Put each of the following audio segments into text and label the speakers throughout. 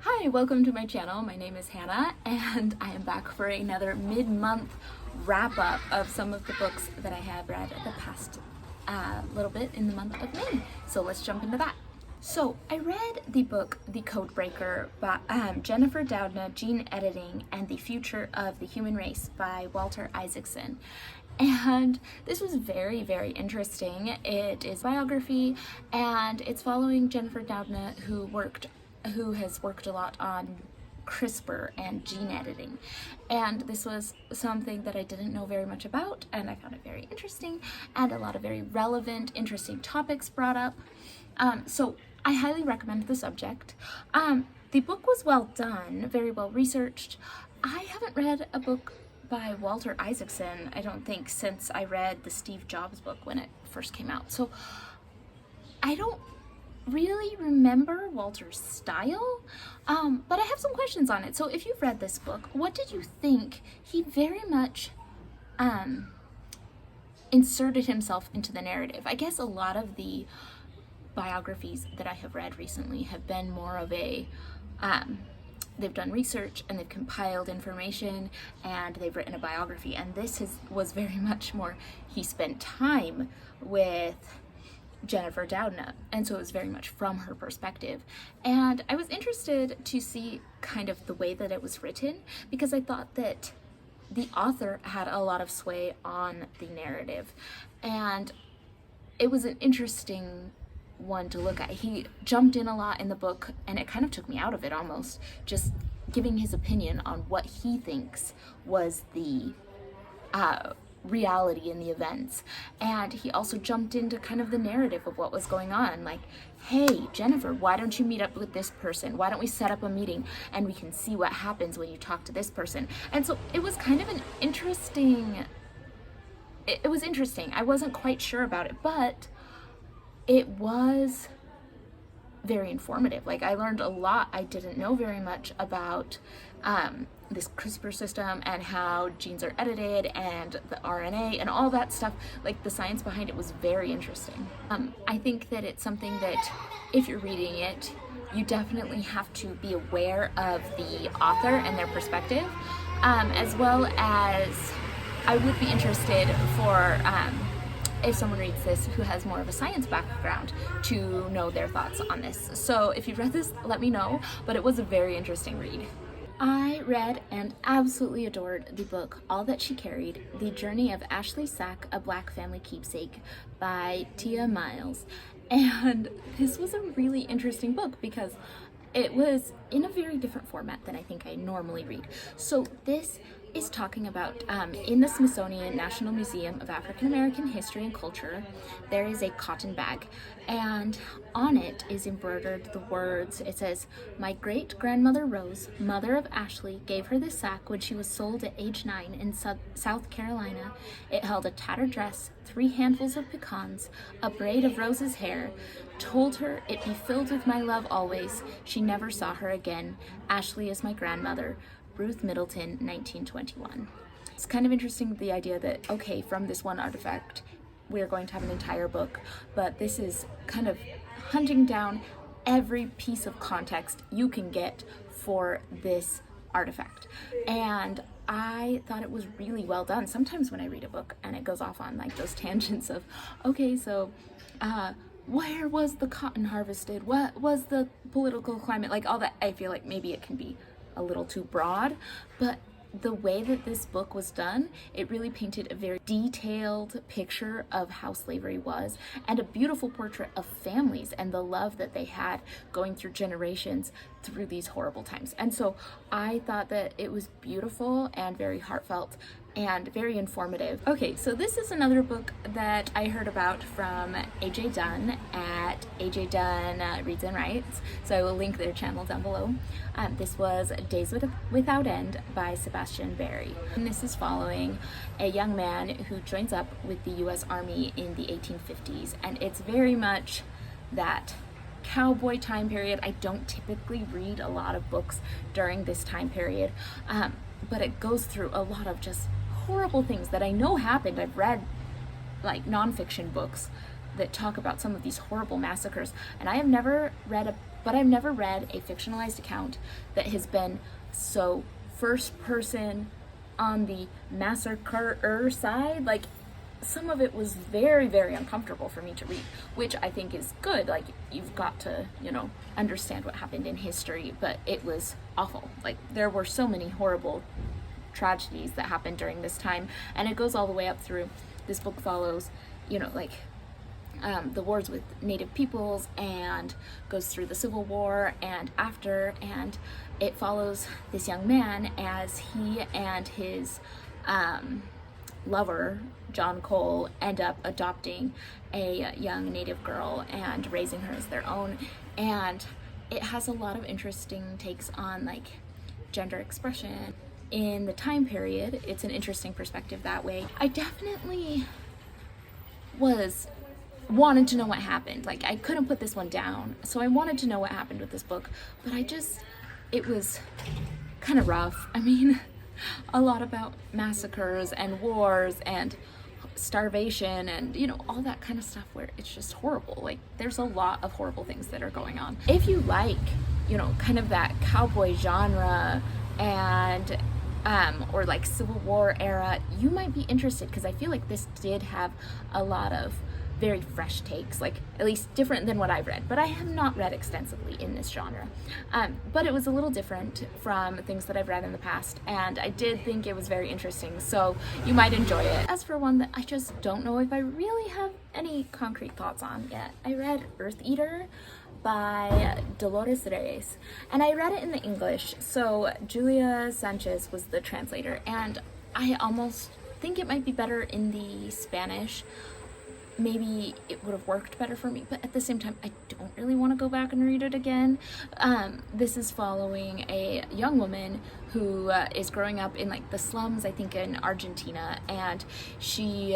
Speaker 1: Hi, welcome to my channel. My name is Hannah and I am back for another mid-month wrap-up of some of the books that I have read the past little bit in the month of May. So let's jump into that. So I read the book The Codebreaker by Jennifer Doudna, Gene Editing and the Future of the Human Race by Walter Isaacson. And this was very, very interesting. It is biography and it's following Jennifer Doudna, who has worked a lot on CRISPR and gene editing. And this was something that I didn't know very much about, and I found it very interesting and a lot of very relevant, interesting topics brought up. So I highly recommend the subject. The book was well done, very well researched. I haven't read a book by Walter Isaacson, I don't think, since I read the Steve Jobs book when it first came out. So I don't really remember Walter's style, but I have some questions on it. So if you've read this book, what did you think? He very much inserted himself into the narrative. I guess a lot of the biographies that I have read recently have been more of a they've done research and they've compiled information and they've written a biography, and this was very much more he spent time with Jennifer Doudna, and so it was very much from her perspective. And I was interested to see kind of the way that it was written, because I thought that the author had a lot of sway on the narrative, and it was an interesting one to look at. He jumped in a lot in the book and it kind of took me out of it almost, just giving his opinion on what he thinks was the reality in the events. And he also jumped into kind of the narrative of what was going on, like, hey Jennifer, why don't you meet up with this person? Why don't we set up a meeting and we can see what happens when you talk to this person? And so it was kind of an interesting, it was interesting. I wasn't quite sure about it, but it was very informative. Like, I learned a lot. I didn't know very much about this CRISPR system and how genes are edited and the RNA and all that stuff. Like, the science behind it was very interesting. I think that it's something that if you're reading it, you definitely have to be aware of the author and their perspective, as well as I would be interested for if someone reads this who has more of a science background to know their thoughts on this. So if you've read this, let me know, but it was a very interesting read. I read and absolutely adored the book All That She Carried, The Journey of Ashley Sack, A Black Family Keepsake by Tia Miles. And this was a really interesting book because it was in a very different format than I think I normally read. So this is talking about, in the Smithsonian National Museum of African American History and Culture, there is a cotton bag, and on it is embroidered the words, it says, "My great-grandmother Rose, mother of Ashley, gave her this sack when she was sold at age 9 in South Carolina. It held a tattered dress, 3 handfuls of pecans, a braid of Rose's hair, told her it be filled with my love always. She never saw her again. Ashley is my grandmother. Ruth Middleton, 1921. It's kind of interesting, the idea that, okay, from this one artifact, we're going to have an entire book, but this is kind of hunting down every piece of context you can get for this artifact. And I thought it was really well done. Sometimes when I read a book and it goes off on like those tangents of, okay, so where was the cotton harvested? What was the political climate? Like all that, I feel like maybe it can be a little too broad, but the way that this book was done, it really painted a very detailed picture of how slavery was, and a beautiful portrait of families and the love that they had going through generations through these horrible times. And so I thought that it was beautiful and very heartfelt and very informative. Okay, so this is another book that I heard about from AJ Dunn at AJ Dunn Reads and Writes, so I will link their channel down below. This was Days Without End by Sebastian Barry. And this is following a young man who joins up with the US Army in the 1850s, and it's very much that cowboy time period. I don't typically read a lot of books during this time period, but it goes through a lot of just horrible things that I know happened. I've read nonfiction books that talk about some of these horrible massacres, and I have never read but I've never read a fictionalized account that has been so first person on the massacre side. Like, some of it was very, very uncomfortable for me to read, which I think is good. Like, you've got to, you know, understand what happened in history, but it was awful. Like, there were so many horrible tragedies that happened during this time, and it goes all the way up through. This book follows, you know, like, the wars with Native peoples, and goes through the Civil War and after, and it follows this young man as he and his lover, John Cole, end up adopting a young Native girl and raising her as their own. And it has a lot of interesting takes on, like, gender expression in the time period. It's an interesting perspective that way. I definitely wanted to know what happened. Like, I couldn't put this one down, so I wanted to know what happened with this book, but it was kind of rough. I mean, a lot about massacres and wars and starvation and, you know, all that kind of stuff where it's just horrible. Like, there's a lot of horrible things that are going on. If you like, you know, kind of that cowboy genre and or like Civil War era, you might be interested, because I feel like this did have a lot of very fresh takes, like at least different than what I've read, but I have not read extensively in this genre. But it was a little different from things that I've read in the past, and I did think it was very interesting, so you might enjoy it. As for one that I just don't know if I really have any concrete thoughts on yet, I read Eartheater by Dolores Reyes, and I read it in the English, so Julia Sanchez was the translator, and I almost think it might be better in the Spanish. Maybe it would have worked better for me, but at the same time, I don't really want to go back and read it again. This is following a young woman who is growing up in, like, the slums, I think, in Argentina, and she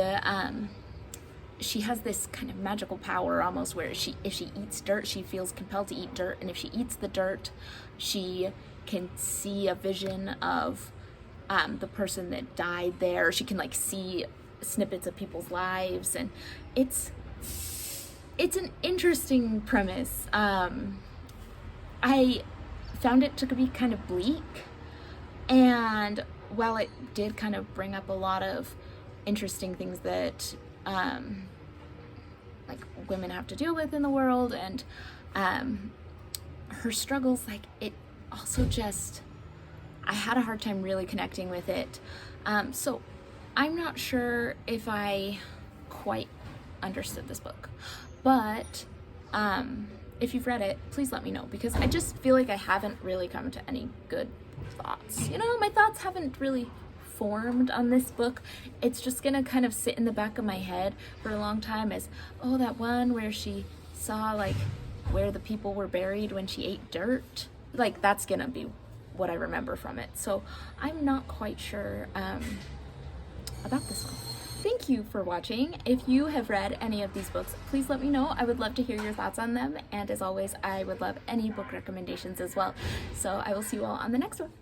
Speaker 1: has this kind of magical power almost, where if she eats dirt, she feels compelled to eat dirt, and if she eats the dirt, she can see a vision of the person that died there. She can, like, see snippets of people's lives, and it's an interesting premise. I found it to be kind of bleak, and while it did kind of bring up a lot of interesting things that like women have to deal with in the world, and her struggles, like, it also just, I had a hard time really connecting with it. So I'm not sure if I quite understood this book, but if you've read it, please let me know, because I just feel like I haven't really come to any good thoughts. You know, my thoughts haven't really formed on this book. It's just gonna kind of sit in the back of my head for a long time as, oh, that one where she saw, like, where the people were buried when she ate dirt. Like, that's gonna be what I remember from it. So I'm not quite sure about this one. Thank you for watching. If you have read any of these books, please let me know. I would love to hear your thoughts on them, and as always, I would love any book recommendations as well. So I will see you all on the next one.